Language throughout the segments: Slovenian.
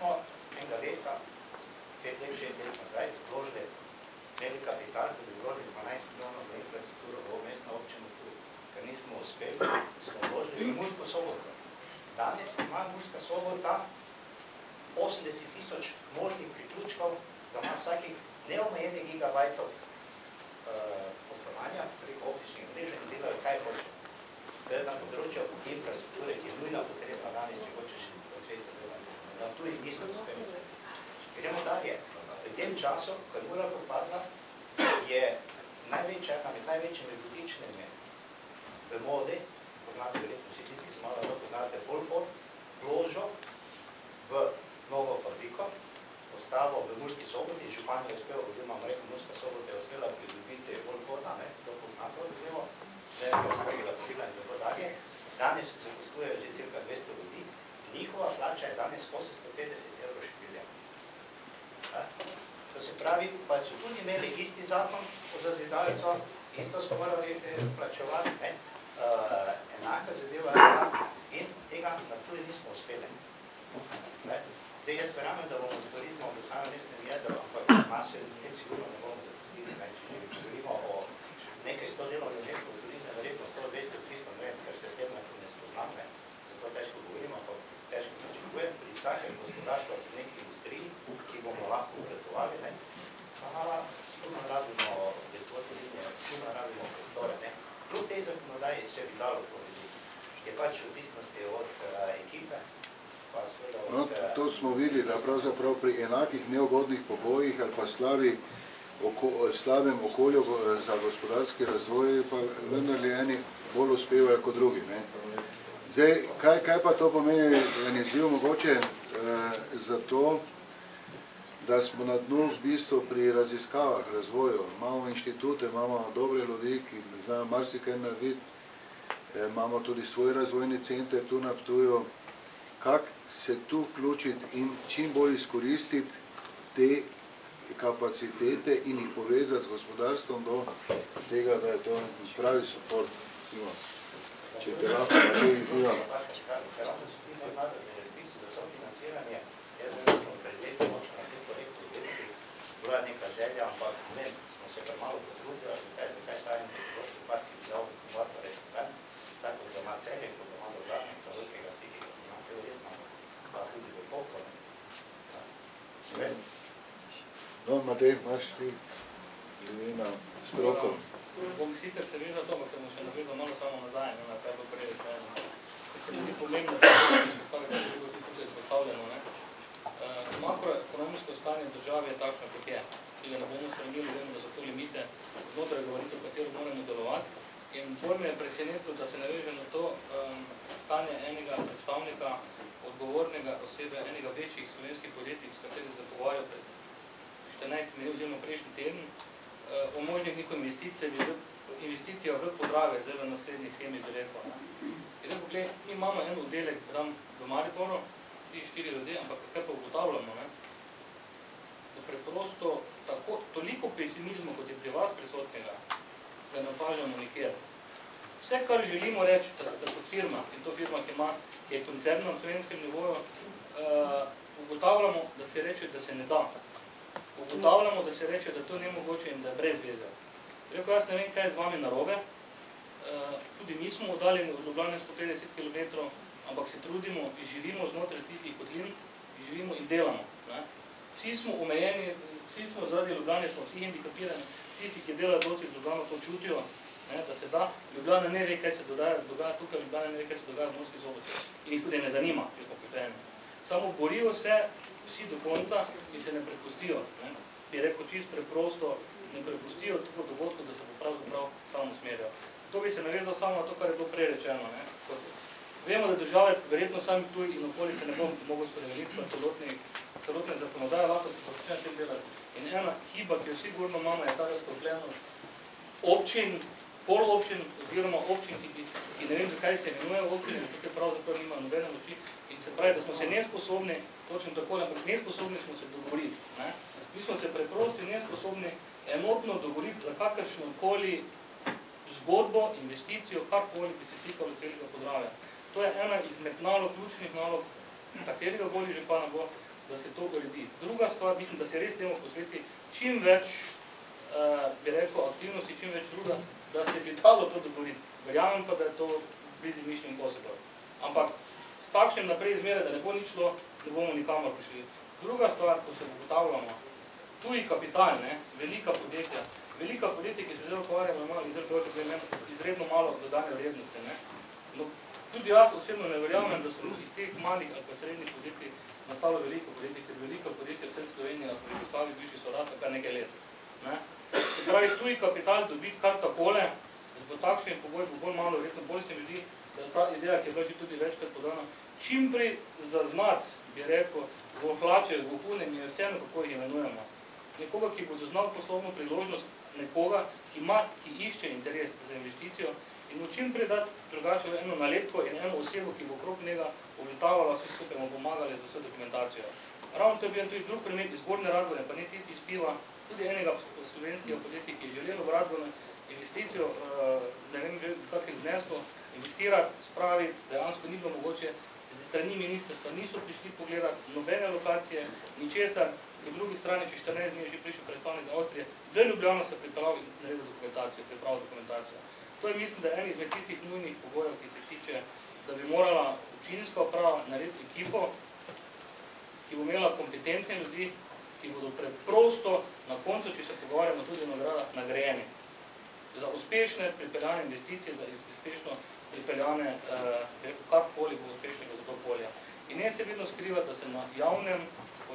smo enega leta, 5 let, 6 let nazaj, vložili imeli kapital, da bi vložili 12 milijonov za infrastrukturo v mestno občino tu, ker nismo uspeli, smo vložili v Mursko Soboto. Danes ima Murska Sobota 80 000 možnih priključkov, da ima vsakih neomejenih gigabajtov poslovanja preko optičnih mrež in delajo kaj hoče. Zdaj na področju infrastrukture, ki je nujna potrebna danes, če hočeš v svetu delati. Da tu jih nismo uspeli. Gremo dalje. V tem času, ko je Mura propadla, je največja, ena med največjimi butičnimi v modi, poznate verjetno vsi tisti, ki se malo poznate Fulford, vložil v novo fabriko, postavil v Murski Soboti, župan je uspel, oziroma Murska Sobota je uspela pridobiti Fulforda, to poznate odrevo, ne razporila podila in tako dalje. Danes zaposlujejo že cirka 200 ljudi, njihova plača je danes 850 evrov špilja. To se pravi, pa so tudi imeli isti zakon o zazidalcu, isto so morali plačevati, enaka zadeva in tega na tudi nismo uspeli. Zdaj jaz verjamem, da bomo s turizmom v samem mestnem jedru, ampak mase s tem sigurno ne bomo zapustili. Če govorimo o nekaj 100 delovnih mest v turizmu, verjetno 100, 200, 300, ne vem, ker se s tem ne spoznam, zato težko govorimo, ampak težko pričakujem pri vsakem gospodarstvu v neki industriji, ki bomo lahko obratovali, sigurno rabimo turizme, sigurno rabimo prostore. Kljub tej zakonodaji se bi dalo to ljudi. Je pač v odvisnosti od ekipe. No, to smo videli, da pravzaprav pri enakih neugodnih pogojih ali pa slabem okolju za gospodarski razvoj pa vendarle eni bolj uspevajo kot drugi. Zdaj, kaj pa to pomeni, en izziv mogoče za to, da smo na dnu v bistvu pri raziskavah, razvoju. Imamo inštitute, imamo dobre ljudi, ki znajo marsikaj narediti, imamo tudi svoj razvojni center tu na Ptuju. Kako se tu vključiti in čim bolj izkoristiti te kapacitete in jih povezati z gospodarstvom do tega, da je to pravi support. Če te lahko nekaj izziva. Bila je neka želja, ampak ne, smo se premalo potrudili, zakaj stavimo prošli park, ki bi dal kumulator restaurant, tako da ima Celje, kot da ima Dolžane, pa velikega stikega, ki ima teoretno, pa tudi do Pokole. No, Matej, imaš ti glede na stroko? Bom sicer se vezal to, pa se bom še navezal malo samo nazaj, na kaj bo prej rečeno. Ker se mi ni pomembno, da se izpostavljeno, da je tudi izpostavljeno. Makroekonomsko stanje države je takšno, kot je. Tega ne bomo spremenili, vemo, da so to limite znotraj govoritev, v katero moramo delovati. In bolj me je presenetilo, da se naveže na to stanje enega predstavnika, odgovornega osebe, enega večjih slovenskih podjetij, s katerih se pogovarjal pred 14 minut oziroma prejšnji teden, o možnih neko investicijo v Podravje, zdaj v naslednji schemi bi rekel. In rekel, gledaj, mi imamo en oddelek tam v Mariboru, 3-4 ljudje, ampak kaj pa ugotavljamo, da preprosto toliko pesimizma, kot je pri vas prisotnega, da ne opažamo nikjer. Vse, kar želimo reči, da kot firma, in to firma, ki je koncern na slovenskem nivoju, ugotavljamo, da se reče, da se ne da. Ugotavljamo, da se reče, da to ni mogoče in da je brez veze. Rekel, jaz ne vem, kaj je z vami narobe, tudi nismo oddaljeni od Ljubljane 150 km, ampak se trudimo in živimo znotraj tistih kotlin, živimo in delamo. Vsi smo omejeni, vsi smo zaradi Ljubljane, smo vsi hendikapirani, tisti, ki delajo dolci z Ljubljano, to čutijo, da se da. Ljubljana ne ve, kaj se dogaja tukaj, Ljubljana ne ve, kaj se dogaja v Murski Soboti. In jih tudi ne zanima, če smo pošteni. Samo borijo se vsi do konca in se ne prepustijo. Bi rekel čisto preprosto, ne prepustijo tako dogodkov, da se bo pravzaprav samo usmerijo. To bi se navezal samo na to, kar je bilo prej rečeno. Vemo, da države, verjetno sami Ptuj in okolice ne bom mogel spremeniti, pa celotne zakonodaje, lahko se pa začne tem delati. In ena hiba, ki jo sigurno imamo, je ta razklopljenost občin, polobčin, oziroma občin, ki ne vem, zakaj se imenujejo občine, tukaj pravzaprav nima nobene moči. In se pravi, da smo se nesposobni, točno tako, ampak nesposobni smo se dogovoriti. Mi smo se preprosti nesposobni enotno dogovoriti za kakršnokoli zgodbo, investicijo, karkoli bi se stikalo celega Podravja. To je ena izmed nalog, ključnih nalog, katerega bolj župana bo, da se to uredi. Druga stvar, mislim, da se res temu posveti čim več, bi rekel, aktivnosti, čim več truda, da se bi dalo to dogovoriti. Verjamem pa, da je to busy mission impossible. Ampak s takšnim naprej izmere, da ne bo nič šlo, ne bomo nikamor prišli. Druga stvar, ko se ugotavljamo, tuji kapital, velika podjetja, ki se zdaj ukvarjajo, imajo izredno malo dodane vrednosti. No, tudi jaz osebno ne verjamem, da so iz teh malih ali pa srednjih podjetij nastalo veliko podjetij, ker velika podjetja vse v Sloveniji pri postavi zviši so rasta kar nekaj let. Se pravi, tuji kapital dobiti kar takole, po takšnem pogoju bo bolj malo verjetno, bolj se mi zdi, da ta ideja, ki je bila že tudi večkrat podana, čim prej zaznati, bi rekel, vohlače, vohune, mi je vseeno, kako jih imenujemo. Nekoga, ki bo zaznal poslovno priložnost, nekoga, ki išče interes za investicijo in mu čim prej dati drugače eno nalepko in eno osebo, ki bo okrog njega obitavala, vse skupaj mu pomagali za vse dokumentacijo. Ravno to je bil tudi drug primer iz Gornje Radgone, pa ne tisti iz Piva, tudi enega slovenskega podjetja, ki je želelo v Radgone investicijo, ne vem, v kakrem znesku, investirati, spravi, dejansko ni bilo mogoče, z strani ministrstva niso prišli pogledati nobene lokacije, ničesar, po drugi strani, če 14 dni je že prišel predstavnik iz Avstrije, v Ljubljano se pripeljal in naredil dokumentacijo, pripravil dokumentacijo. To je, mislim, da je en izmed tistih nujnih pogojev, ki se tiče, da bi morala občinska uprava narediti ekipo, ki bo imela kompetentne ljudi, ki bodo preprosto na koncu, če se pogovarjamo tudi o nagradah, nagrajeni. Za uspešne pripeljane investicije, za uspešno pripeljane, karkoli bo uspešnega za to polje. In ne se vedno skriva, da se na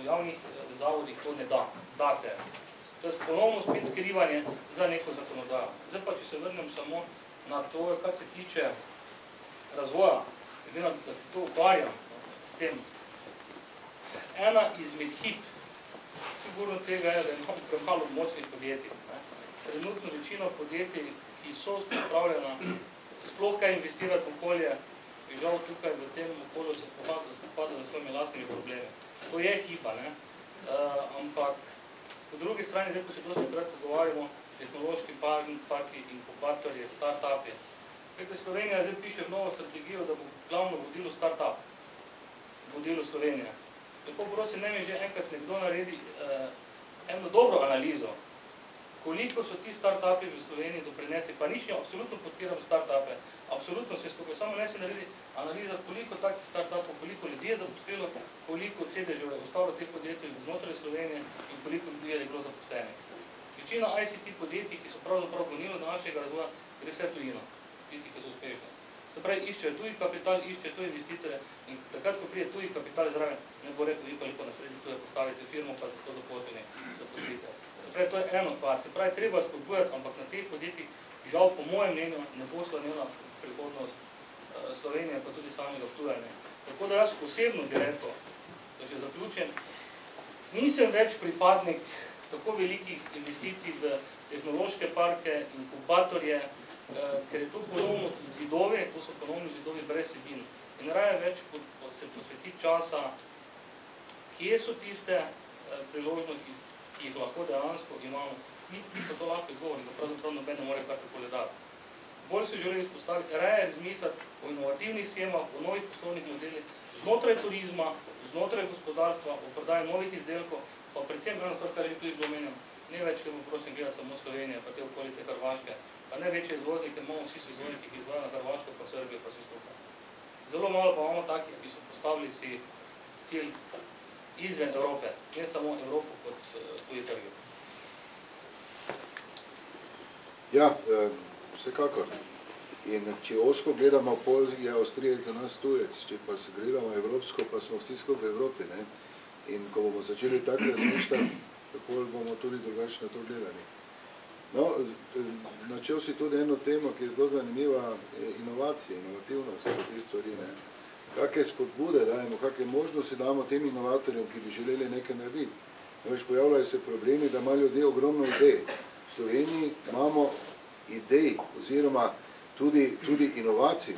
javnih zavodih to ne da. Da se. To je ponovno spet skrivanje za neko zakonodajo. Zdaj pa, če se vrnem samo na to, kar se tiče razvoja, da se to ukvarjam s tem. Ena izmed hip, sigurno tega je, da imamo premalo močnih podjetij. Trenutno večino podjetij, ki so pripravljena sploh kaj investirati v okolje, in žal tukaj v tem okolju se spopadajo s svojimi lastnimi problemi. To je hipa, ampak po drugi strani, zdaj, ko se dosti krat zagovarjamo, tehnološki parki, inkubatorji, start-upi. Slovenija zdaj piše novo strategijo, da bo glavno vodilo start-up, vodilo Slovenije. Tako prosim, ne mi že enkrat nekdo naredi eno dobro analizo, koliko so ti start-upi v Sloveniji doprinesli, pa nič ne, absolutno podpiram start-upe, absolutno vse skupaj, samo ne se naredi analiza, koliko takih start-upov, koliko ljudi je zaposlilo, koliko sedežev je ostalo teh podjetij znotraj Slovenije in koliko ljudi je bilo zaposlenih. Večina ICT podjetij, ki so pravzaprav gonilo do našega razvoja, gre vse tujino, tisti, ki so uspešni. Se pravi, iščejo tuji kapital, iščejo tuji investitore in takrat, ko prije tuji kapital zraven, ne bo rekel, vi pa lepo na sredi tuje postavite firmo, pa za 100 zaposleni zaposlite. Se pravi, to je eno stvar. Se pravi, treba spodbujati, ampak na teh podjetjih, žal po mojem mnenju, ne bo slonila prihodnost Slovenije, pa tudi samega Ptuja. Tako da jaz osebno bi rekel, da že zaključim, nisem več pripadnik tako velikih investicij v tehnološke parke, inkubatorje, ker je to ponovno zidovi, to so ponovni zidovi brez vsebin. In raje več se posveti časa, kje so tiste priložnosti, ki jih lahko dejansko imamo. Mi pa to lahko izgovorimo, da pravzaprav noben ne more kar tako dati. Bolj se želim izpostaviti, raje razmisliti o inovativnih schemah, o novih poslovnih modelih, znotraj turizma, znotraj gospodarstva, o prodaji novih izdelkov, pa predvsem eno stvar, kar je tudi bilo omenjeno, ne več, ker bomo prosim gledati samo Slovenije, pa te okolice Hrvaške, pa ne večje izvoznike, imamo vsi so izvozniki, ki izvajajo na Hrvaško, pa Srbijo, pa vse skupaj. Zelo malo pa imamo takih, ki so postavili si cilj izven Evrope, ne samo Evropo kot tuji trgi. Ja, vsekakor. In če osko gledamo, pol je Avstrijec za nas tujec, če pa se gledamo evropsko, pa smo vsi skupaj v Evropi. In ko bomo začeli tako razmišljati, pol bomo tudi drugače na to gledali. No, načel si tudi eno temo, ki je zelo zanimiva, inovacije, inovativnost te stvari. Kakšne spodbude dajemo, kakšne možnosti damo tem inovatorjem, ki bi želeli nekaj narediti. Pojavljajo se problemi, da ima ljudje ogromno idej. V Sloveniji imamo idej oziroma tudi inovacij.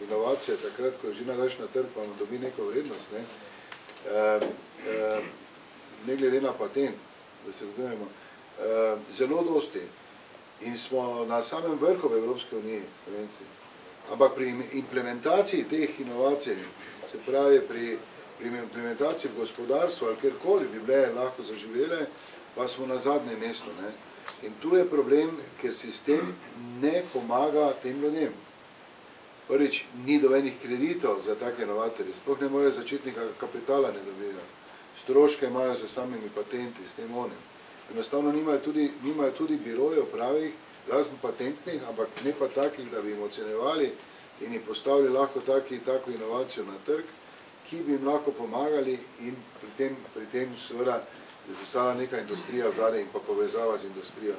Inovacija je takrat, ko je že nadaš na trg, pa dobi neko vrednost. Ne glede na patent, da se razumemo. Zelo dosti. In smo na samem vrhu v Evropske unije, Slovenci. Ampak pri implementaciji teh inovacij, se pravi pri pri implementaciji v gospodarstvu ali kjerkoli bi bile lahko zaživele, pa smo na zadnjem mestu. Ne? In tu je problem, ker sistem ne pomaga tem ljudem. Prvič, ni dobenih kreditov za take inovatorje, sploh ne morejo začetnika kapitala ne dobijo. Stroške imajo za samimi patenti, s tem onim. Enostavno nimajo tudi birojev pravih, razen patentnih, ampak ne pa takih, da bi jim ocenevali in jim postavili lahko tako inovacijo na trg, ki bi jim lahko pomagali in pri tem seveda zastala neka industrija vzadej in pa povezava z industrijo.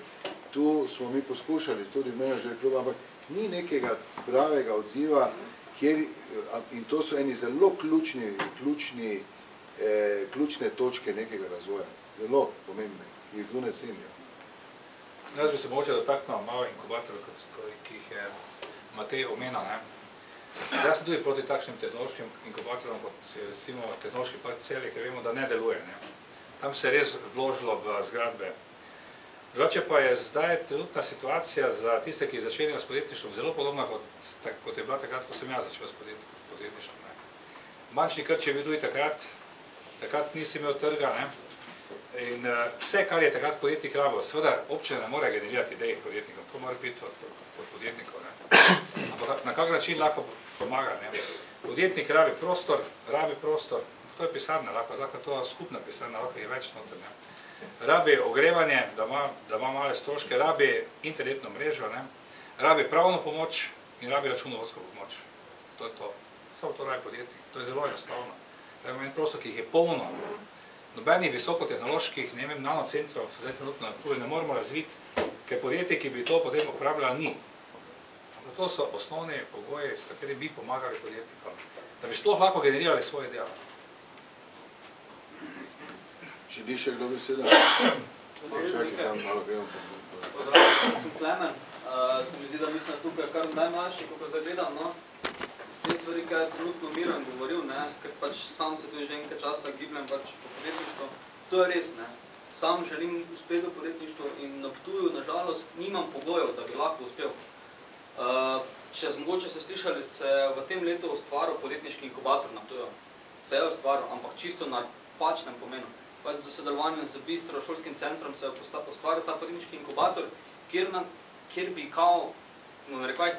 Tu smo mi poskušali, tudi menedžer kluba, ampak ni nekega pravega odziva, in to so eni zelo ključne točke nekega razvoja, zelo pomembne, ki jih zunaj cenijo. Jaz bi se mogoče dotaknil malo inkubatorov, ki jih je Matej omenil. Jaz sem tudi proti takšnim tehnološkim inkubatorom, kot je recimo tehnološki park Celje, ker vemo, da ne deluje. Tam se je res vložilo v zgradbe. Drugače pa je zdaj trenutna situacija za tiste, ki začenjajo s podjetništvom, zelo podobna, kot je bila takrat, ko sem jaz začel s podjetništvom. Bančni krč je bil tudi takrat nisi imel trga. In vse, kar je takrat podjetnik rabil, seveda občina ne more generirati idej podjetnikov, to mora biti od podjetnikov. Ampak na kak način lahko pomaga. Podjetnik rabi prostor, to je pisarna, lahko to skupna pisarna, lahko je več noter. Rabi ogrevanje, da ima male stroške, rabi internetno mrežo, rabi pravno pomoč in rabi računovodsko pomoč. To je to. Samo to rabi podjetnik. To je zelo enostavno. Rabi en prostor, ki jih je polno. Nobenih visokotehnoloških, ne vem, nanocentrov, zdaj trenutno ne moramo razviti, ker podjetje, ki bi to potem uporabljala, ni. Ampak to so osnovni pogoji, s katerimi bi pomagali podjetnikom, da bi sploh lahko generirali svoje delo. Želi še kdo beseda? Vsaki tam malo gremo. Pozdravljam, sem Klemen. Se mi zdi, da mislim, da tukaj kar najmlajši, kako zdaj gledam, te stvari, kaj je trenutno Miran govoril, ker pač sam se tudi že nekaj časa gibljem pač po podjetništvu. To je res, Sam želim uspeti v podjetništvu in na Ptuju, nažalost, nimam pogojev, da bi lahko uspel. Mogoče ste slišali, se v tem letu ustvaril podjetniški inkubator na Ptuju. Se je ustvaril, ampak čisto na pačnem pomenu. Pač za sodelovanjem z Bistro šolskim centrom se je ustvaril ta podjetniški inkubator, kjer bi kao,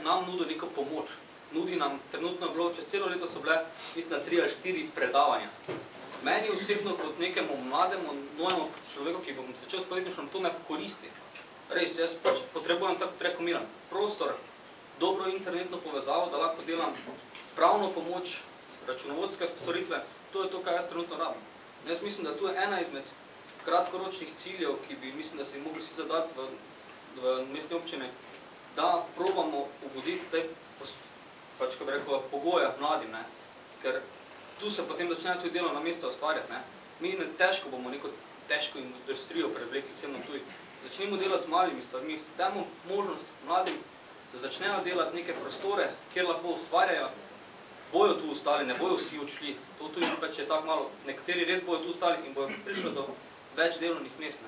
nam nudil neko pomoč. Nudi nam, trenutno je bilo, čez celo leto so bile, mislim, 3 ali 4 predavanja. Meni osebno kot nekemu mlademu, novemu človeku, ki bom začel s podjetništvom, to ne koristi. Res, jaz pač potrebujem, tako kot rekel Miran, prostor, dobro internetno povezavo, da lahko delam pravno pomoč, računovodske storitve, to je to, kaj jaz trenutno rabim. Jaz mislim, da tu je ena izmed kratkoročnih ciljev, ki bi, mislim, da se jih mogli vsi zadati v mestni občini, da probamo ugoditi te pač, ko bi rekel, pogoje mladim, ker tu se potem začnejo tudi delovna mesta ustvarjati. Mi težko bomo neko težko industrijo prevlekli sem na tuj. Začnimo delati z malimi stvarmi, dajmo možnost mladim, da začnejo delati neke prostore, kjer lahko ustvarjajo, bojo tu ostali, ne bojo vsi odšli. To tudi pač je tako malo, nekateri res bojo tu ostali in bojo prišli do več delovnih mest,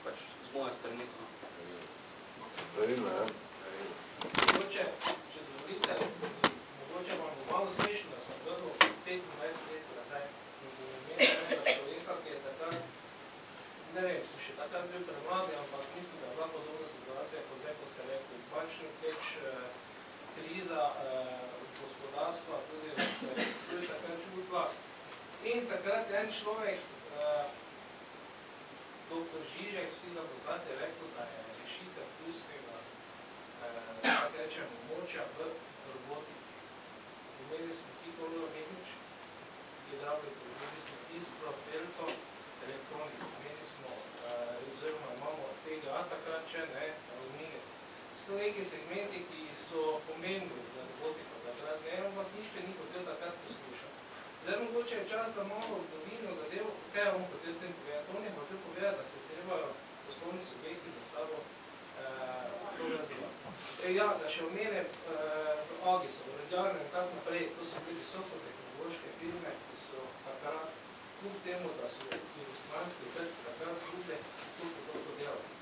pač z moje strani. Pravilno, Mogoče, če dovolite, mogoče vam bo malo smešno, da sem gledal 25 let nazaj in bom imel enega človeka, ki je takrat, ne vem, sem še takrat bil premladi, ampak mislim, da je bila podobna situacija, kot zdaj, ko ste rekli, bančni teč, kriza gospodarstva, tudi da se tudi takrat čutila. In takrat en človek, dr. Žižek, vsi ga poznate, rekel, da je rešitev ptujskega tako rečem, območja v robotiki. Imeli smo Kiko Mehnič, imeli smo Iskro, Telto, elektroniko, imeli smo, oziroma imamo TGA takrat še, Alumine. So neki segmenti, ki so pomembni za robotiko takrat, ampak nišče ni hotel takrat poslušati. Zdaj mogoče je čas, da malo dobimo zadev, kaj je on hotel s tem povedati? On je hotel povedati, da se trebajo poslovni subjekti med sabo to razvijati. Ja, da še omenem v Agisu, v Radialnem in tako naprej, to so bili visokotehnološke firme, ki so takrat, kljub temu, da so industrijanski trg takrat zgubili, toliko delati.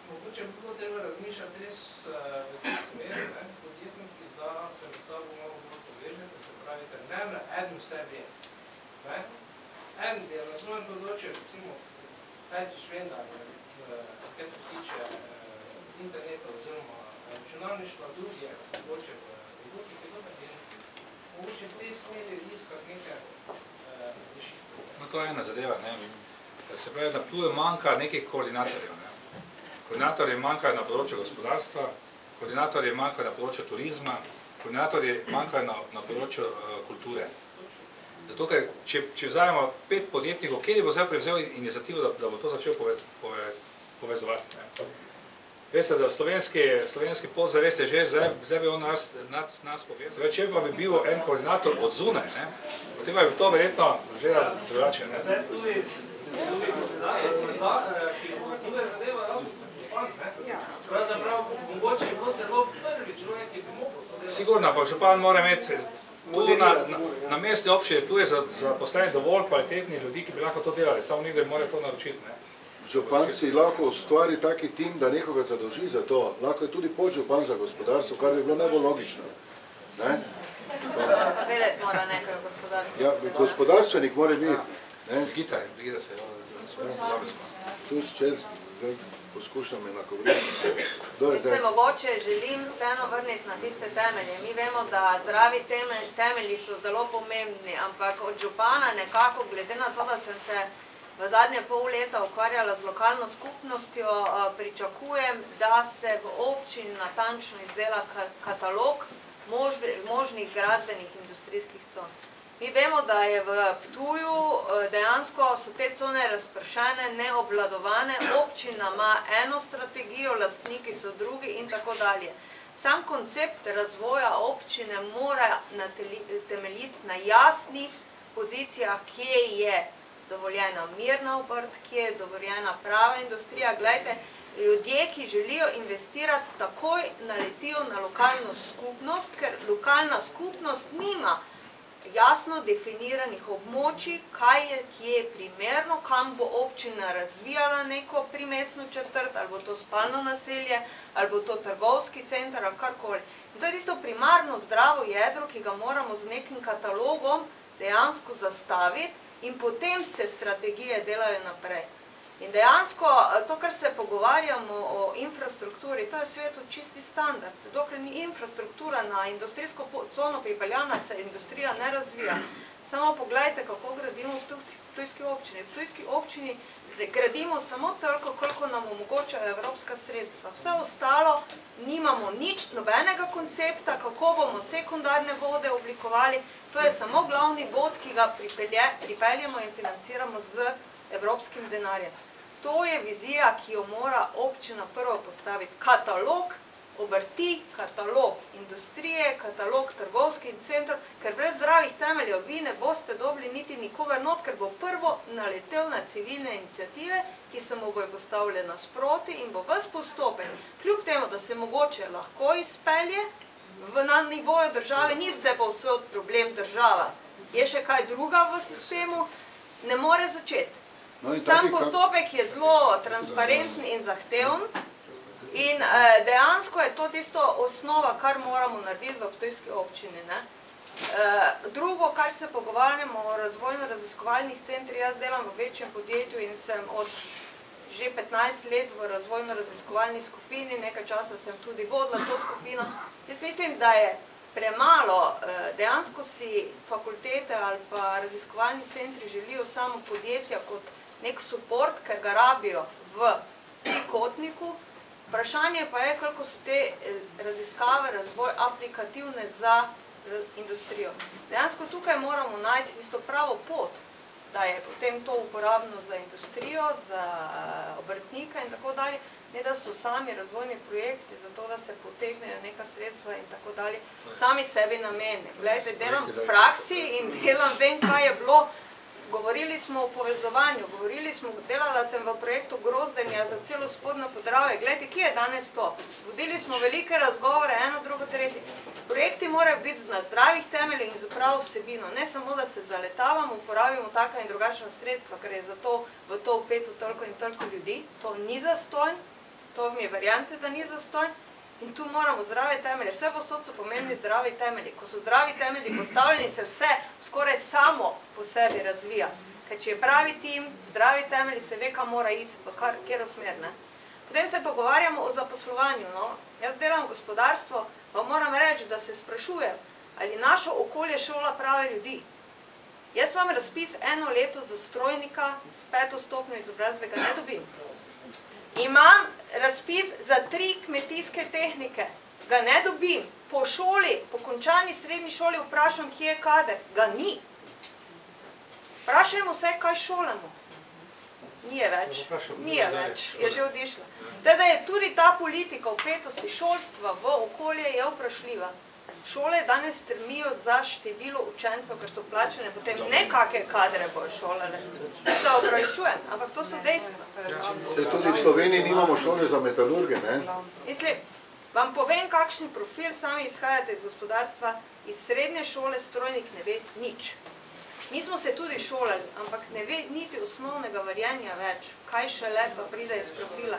Mogoče bi bilo treba razmišljati res v tej smeri, podjetniki, da se med sabo malo bolj povežete, se pravi, pravite, ne, eden vse ve. En je na svojem področju, recimo, Pečiš Vendar, kar se tiče interneta oziroma računalništva, drugi je mogoče v robotiki in mogoče v tej smeri iskati nekaj rešitev. No, to je ena zadeva, ne. Se pravi, na Ptuju manjka nekih koordinatorjev, ne. Koordinatorji manjkajo na področju gospodarstva, koordinatorji manjkajo na področju turizma, koordinatorji manjkajo na področju kulture. Zato, ker če vzajemo 5 podjetnikov, kjer bo zdaj prevzel inicijativo, da bo to začel povezovati, ne. Veste, da slovenski podzavest je že, zdaj bi on nas povezal. Če pa bi bil en koordinator od zunaj, ne, potem bi to verjetno izgledalo drugače, ne. Zdaj tudi koordinator, ki povezuje zadeva ravno župan, ne. Pravzaprav, mogoče je bilo celo prvi človek, ki bi mogel to delati. Sigurno, pa župan mora imeti na mestni občini, tu je zaposleni dovolj kvalitetni ljudi, ki bi lahko to delali, samo nekdo mora to naročiti, ne. Župan si lahko ustvari taki tim, da nekoga zadolži za to. Lahko je tudi podžupan za gospodarstvo, kar bi bilo najbolj logično. Vedeti mora nekaj o gospodarstvu. Ja, gospodarstvenik mora biti. Brigita se je, dobro smo. Tu se zdaj poskušam enakovrediti. Mislim, mogoče želim vseeno vrniti na tiste temelje. Mi vemo, da zdravi temelji so zelo pomembni, ampak od župana nekako, glede na to, da sem se v zadnje pol leta ukvarjala z lokalno skupnostjo, pričakujem, da se v občini natančno izdela katalog možnih gradbenih industrijskih con. Mi vemo, da je v Ptuju dejansko so te cone razpršene, neobvladovane, občina ima eno strategijo, lastniki so drugi in tako dalje. Sam koncept razvoja občine mora temeljiti na jasnih pozicijah, kje je dovoljena mirna obrt, kje je dovoljena prava industrija. Glejte, ljudje, ki želijo investirati, takoj naletijo na lokalno skupnost, ker lokalna skupnost nima jasno definiranih območij, kaj je kje primerno, kam bo občina razvijala neko primestno četrt, ali bo to spalno naselje, ali bo to trgovski center, ali karkoli. In to je tisto primarno zdravo jedro, ki ga moramo z nekim katalogom dejansko zastaviti in potem se strategije delajo naprej. In dejansko to, kar se pogovarjamo o infrastrukturi, to je svetu čisti standard. Dokler ni infrastruktura na industrijsko cono pripeljana, se industrija ne razvija. Samo pogledajte, kako gradimo v Ptujski občini. V Ptujski občini gradimo samo toliko, koliko nam omogočajo evropska sredstva. Vse ostalo nimamo nič, nobenega koncepta, kako bomo sekundarne vode oblikovali. To je samo glavni vod, ki ga pripeljemo in financiramo z evropskim denarjem. To je vizija, ki jo mora občina prvo postaviti. Katalog obrti, katalog industrije, katalog trgovskih centrov, ker brez zdravih temeljev vi ne boste dobili niti nikogar not, ker bo prvo naletel na civilne iniciative, ki se mu bojo postavile nasproti in bo ves postopek, kljub temu, da se mogoče lahko izpelje, na nivoju države ni vse povsod problem država. Je še kaj druga v sistemu, ne more začeti. Sam postopek je zelo transparenten in zahteven in dejansko je to tisto osnova, kar moramo narediti v Ptujski občini. Drugo, kar se pogovarjamo o razvojno-raziskovalnih centrih, jaz delam v večjem podjetju in sem od že 15 let v razvojno-raziskovalni skupini, nekaj časa sem tudi vodila to skupino. Jaz mislim, da je premalo, dejansko si fakultete ali pa raziskovalni centri želijo samo podjetja kot nek support, ker ga rabijo v trikotniku. Vprašanje pa je, koliko so te raziskave, razvoj aplikativne za industrijo. Dejansko tukaj moramo najti tisto pravo pot, da je potem to uporabno za industrijo, za obrtnika in tako dalje, ne da so sami razvojni projekti za to, da se potegnejo neka sredstva in tako dalje, sami sebi namene. Gledajte, delam v praksi in vem, kaj je bilo. Govorili smo o povezovanju, delala sem v projektu grozdenja za celo spodnjo Podravje. Gledajte, kje je danes to? Vodili smo velike razgovore, eno, drugo, tretje. Projekti morajo biti na zdravih temeljih in za pravo vsebino. Ne samo, da se zaletavamo, uporabimo taka in drugačna sredstva, ker je zato v to vpeto toliko in toliko ljudi. To ni zastonj, to mi verjamete, da ni zastonj. In tu moramo zdrave temelje, vse posod so pomembni zdravi temelji. Ko so zdravi temelji postavljeni, se vse skoraj samo po sebi razvija. Ker če je pravi tim, zdravi temelji, se ve, kam mora iti, v katero smer, ne. Potem se pogovarjamo o zaposlovanju, no. Jaz delam gospodarstvo, pa moram reči, da se sprašujem, ali naše okolje šola prave ljudi. Jaz imam razpis 1 leto za strojnika s 5. stopnjo izobrazbe, ga ne dobim. Imam razpis za 3 kmetijske tehnike, ga ne dobim. Po šoli, po končani srednji šoli vprašam, kje je kader, ga ni. Vprašajmo vse, kaj šolamo. Nije več, je že odišla. Teda je tudi ta politika vpetosti šolstva v okolje je vprašljiva. Šole danes strmijo za število učencev, ker so plačene, potem nekake kadre bojo šolale. Se opravičujem, ampak to so dejstva. Se tudi v Sloveniji nimamo šole za metalurge, ne? Mislim, vam povem, kakšni profil, sami izhajate iz gospodarstva, iz srednje šole strojnik ne ve nič. Mi smo se tudi šolali, ampak ne ve niti osnovnega varjenja več, kaj šele pa pride iz profila.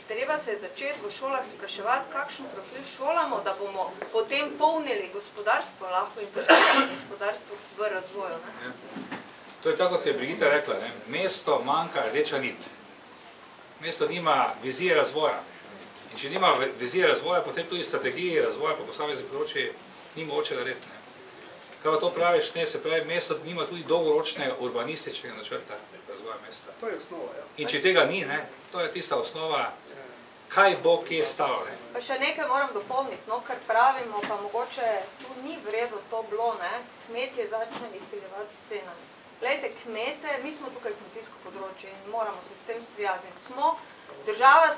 Treba se začeti v šolah spraševati, kakšen profil šolamo, da bomo potem polnili gospodarstvo lahko in potrebno gospodarstvo v razvoju. Ne? To je tako, kot je Brigitta rekla, ne? Mesto manjka rdeča nit. Mesto nima vizije razvoja. In če nima vizije razvoja, potem tudi strategije razvoja po posamezni področji ni mogoče narediti. Kaj pa to praviš, ne, se pravi, mesto nima tudi dolgoročnega urbanističnega načrta razvoja mesta. To je osnova, ja. In če tega ni, ne, to je tista osnova, kaj bo, kje stalo. Ne. Pa še nekaj moram dopolniti, no, kar pravimo, pa mogoče tu ni vredo to bilo, ne, kmetje začnejo izsiljevati s cenami. Glejte, kmete, mi smo tukaj kmetijsko področje in moramo se s tem sprijazniti. Smo, država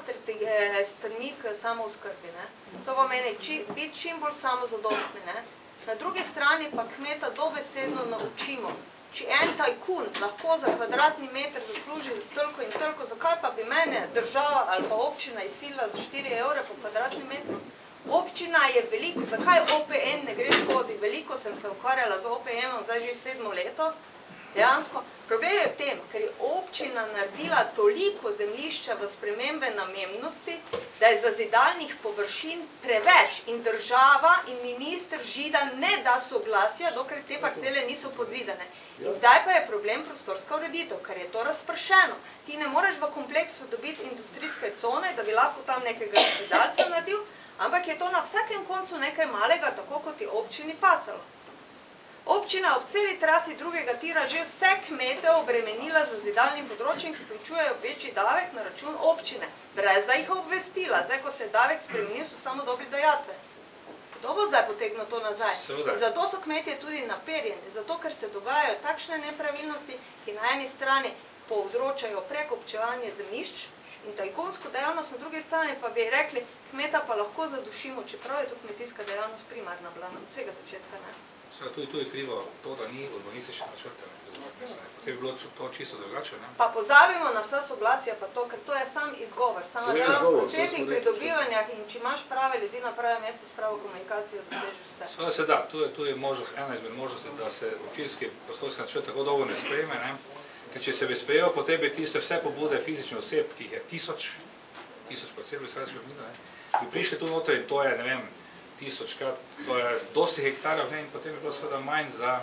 strmi k samooskrbi, ne. To pomeni biti čim bolj samozadostni, ne. Na drugi strani pa kmeta dobesedno naučimo. Če en tajkun lahko za kvadratni meter zasluži toliko in toliko, zakaj pa bi mene država ali pa občina izsilila za 4 evre po kvadratni metru? Občina je veliko, zakaj OPN ne gre skozi? Veliko sem se ukvarjala z OPN-om, zdaj že 7 leto. Dejansko, problem je v tem, ker je občina naredila toliko zemljišča v spremembe namembnosti, da je zazidalnih površin preveč in država in minister Židan ne da soglasja, dokler te parcele niso pozidane. In zdaj pa je problem prostorska ureditev, ker je to razpršeno. Ti ne moreš v kompleksu dobiti industrijske cone, da bi lahko tam nekega zazidalca naredil, ampak je to na vsakem koncu nekaj malega, tako kot je občini pasalo. Občina ob celi trasi drugega tira že vse kmete obremenila z zidalnim področjem, ki plačujejo večji davek na račun občine, brez da jih obvestila. Zdaj, ko se je davek spremenil, so samo dobri dajatve. Kdo bo zdaj potegnil to nazaj? In zato so kmetje tudi naperjeni, zato ker se dogajajo takšne nepravilnosti, ki na eni strani povzročajo prekopčevanje zemljišč in tajkunsko dejavnost, na drugi strani pa bi rekli, kmeta pa lahko zadušimo, čeprav je to kmetijska dejavnost primarna bila od vsega začetka, ne? Tu je krivo to, da ni urbanistične načrte. Potem je bilo to čisto drugače. Ne? Pa pozabimo na vsa soglasja, pa to, ker to je sam izgovor. Samo da v procesnih pridobivanjih in če imaš prave ljudi na pravem mestu s pravo komunikacijo, dosežeš vse. Seveda se da, tu je možnost, ena izmed možnosti, da se občinski prostorski načrt tako dolgo ne sprejme, ne? Ker če se bi sprejel, potem bi tiste vse pobude fizične oseb, ki jih je 1000 parcel bi se spremenilo, bi prišli tu noter in to je, ne vem, 1000krat, to je dosti hektarjev, in potem je bilo seveda manj za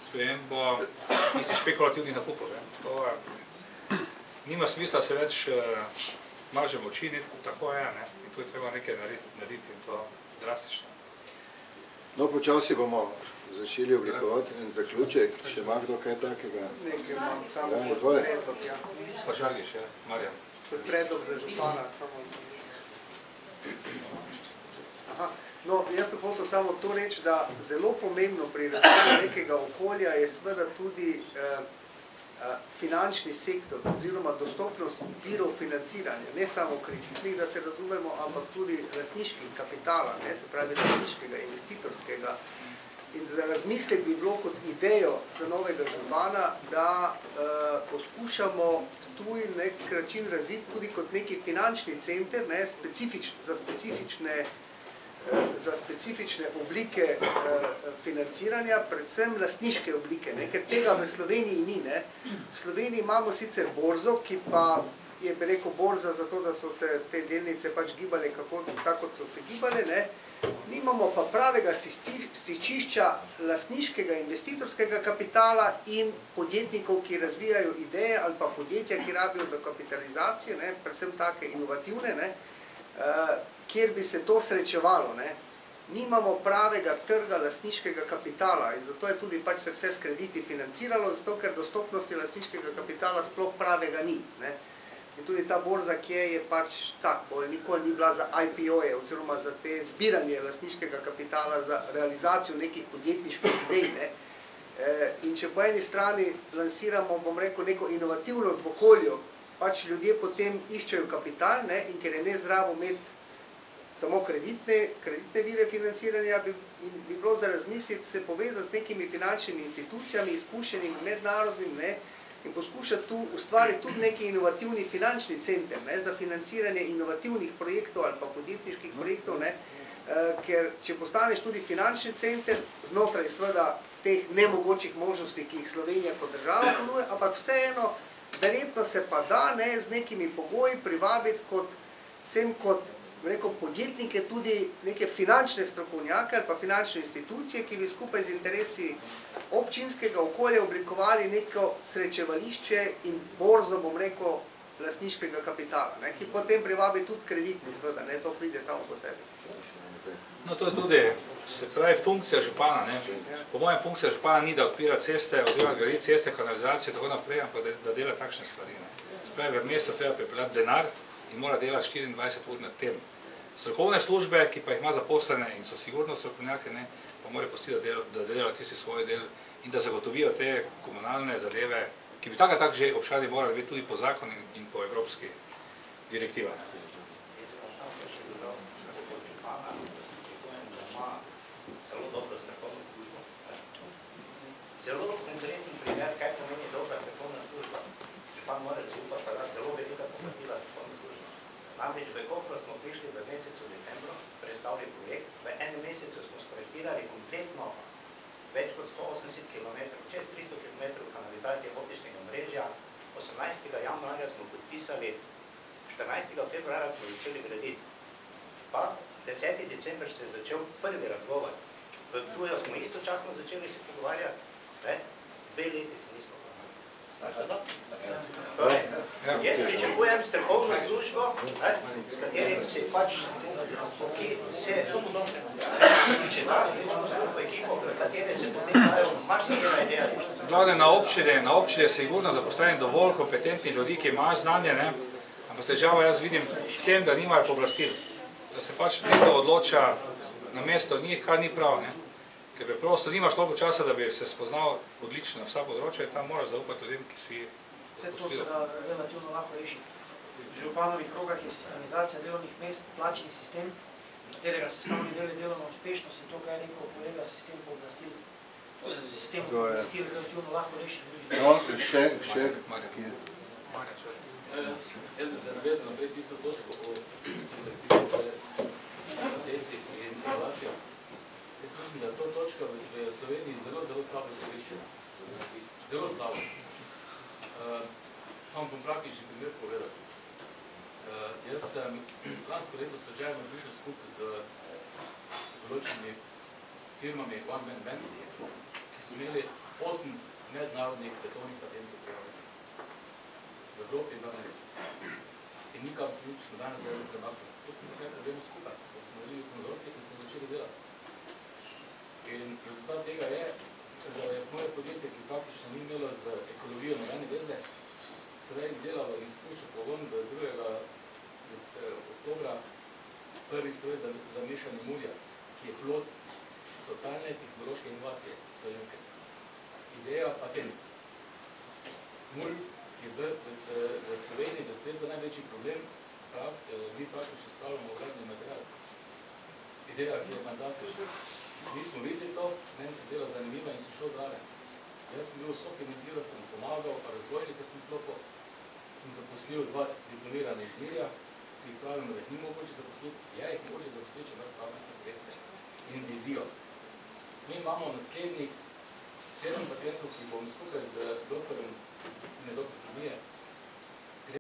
spremembo tistih špekulativnih nakupov. To nima smisla se več maže moči, tako je, in tu je treba nekaj narediti in to drastično. No, počasi bomo začeli oblikovati en zaključek, še ima kdo kaj takega? Nekaj imam samo kot predlog, ja. Pa Žargiš, ja, Marjan. Kot predlog za župana, samo. Aha. No, jaz sem hotel samo to reči, da zelo pomembno pri razvoju nekega okolja je seveda tudi finančni sektor oziroma dostopnost virov financiranja, ne samo kreditnih, da se razumemo, ampak tudi lastniških kapitala, ne, se pravi lastniškega, investitorskega. In za razmislek bi bilo kot idejo za novega župana, da poskušamo tuj nek način razviti tudi kot neki finančni center, ne, za specifične oblike financiranja, predvsem lastniške oblike, ne, ker tega v Sloveniji ni. Ne. V Sloveniji imamo sicer borzo, ki pa je, bi rekel, borza za to, da so se te delnice pač gibale tako, kot so se gibale, ne. Nimamo pa pravega stičišča lastniškega investitorskega kapitala in podjetnikov, ki razvijajo ideje ali pa podjetja, ki rabijo dokapitalizacije, ne, predvsem take inovativne, ne, kjer bi se to srečevalo, ne. Nimamo pravega trga lastniškega kapitala in zato je tudi pač se vse s krediti financiralo, zato ker dostopnosti lastniškega kapitala sploh pravega ni, ne. In tudi ta borza, ki je pač tako, nikoli ni bila za IPO-je oziroma za te zbiranje lastniškega kapitala, za realizacijo nekih podjetniških idej, ne. In če po eni strani lansiramo, bom rekel, neko inovativnost v okolju, pač ljudje potem iščejo kapital, ne, in ker je nezdravo imeti samo kreditne vire financiranja, bi bilo za razmisliti se povezati z nekimi finančnimi institucijami, izkušenimi mednarodnim, ne, in poskušati tu ustvariti tudi neki inovativni finančni center, ne, za financiranje inovativnih projektov ali pa podjetniških projektov, ne, ker če postaneš tudi finančni center, znotraj seveda teh nemogočih možnosti, ki jih Slovenija kot država ponuje, ampak vseeno, verjetno se pa da, ne, z nekimi pogoji privabiti kot podjetnike tudi neke finančne strokovnjake ali pa finančne institucije, ki bi skupaj z interesi občinskega okolja oblikovali neko srečevališče in borzo, bom rekel, lastniškega kapitala, ne, ki potem privabi tudi kreditni, seveda, ne, to pride samo po sebi. No, to je tudi, se pravi, funkcija župana, ne. Po mojem funkcija župana ni, da odpira ceste, oziroma gradi ceste, kanalizacije, tako naprej, ampak da dela takšne stvari, ne. Se pravi, v mesto treba pripeljati denar in mora delati 24 ur na tem. Strokovne službe, ki pa jih ima zaposlene in so sigurno strokovnjake, ne, pa morajo pustiti, da delajo tisti svoj del in da zagotovijo te komunalne zadeve, ki bi tako že občani morali biti tudi po zakonu in po evropski direktivah. Zelo konkreten primer, kaj pomeni dobra strokovna služba. Župan mora zaupati, pa da zelo velika pooblastila strokovna služba. Namreč v Kopru smo prišli v mesecu decembru, predstavili projekt, v enem mesecu smo sprojektirali kompletno več kot 180 km, čez 300 km kanalizacije optičnega omrežja. 18. januarja smo podpisali, 14. februarja smo začeli graditi. Pa 10. december se je začel prvi razgovor. V Ptuju smo istočasno začeli se pogovarjati, 2 leti se nismo pogovarjali. Torej, jaz pričakujem strokovno službo, s katerim se pač ki se Glavne na občine je sigurno zaposleni dovolj kompetentnih ljudi, ki imajo znanje, ne? Ampak težava jaz vidim v tem, da nimajo pooblastil. Da se pač nekdo odloča na mesto njih, kar ni prav, ne? Ker preprosto nimaš toliko časa, da bi se spoznal odlično vsa področja in tam moraš zaupati ljudem, ki si Vse to se da relativno lahko rešiti. V županovih rokah je sistemizacija delovnih mest, plačni sistem, katerega sestavni del je delovna uspešnost in to, kaj je rekel kolega, sistem pooblastil. To se sistem pooblastil relativno lahko rešiti. Jaz bi se navezal naprej tisto točko o patentih in inovacijah. Jaz mislim, da je to točka v Sloveniji zelo slabo izkoriščena. Zelo slabo. Vam bom praktični primer povedati. Jaz sem lansko leto slučajno prišel skupaj z določenimi firmami One Man Band, ki so imeli 8 mednarodnih svetovnih patentov v Evropi in v Ameriki. In nikam se nič danes zdaj premaknil. To sem vse problemo skupaj. To smo naredili konzorcije, ki smo začeli delati. In rezultat tega je, da je moje podjetje, ki praktično ni imelo z ekologijo nobene veze, sedaj izdelalo in spušča pogon do 2. oktobra prvi stroj za mešanje mulja, ki je plod totalne tehnološke inovacije slovenske. Ideja patent. Mulj, ki je v Sloveniji, v svetu največji problem, mi praktično spravljamo ogradni material. Ideja, ki je fantastična. Mi smo videli to, meni se zdela zanimiva in sem šel zraven. Jaz sem bil sofinanciral, sem pomagal, pa razvojnike sem klopil, sem zaposlil 2 diplomirane inženirja, ki jih pravimo, da jih ni mogoče zaposliti, jih mogoče zaposliti, če imaš pametne projekte in vizijo. Mi imamo naslednjih 7 patentov, ki bom skupaj z doktorjem, ne doktor kemije,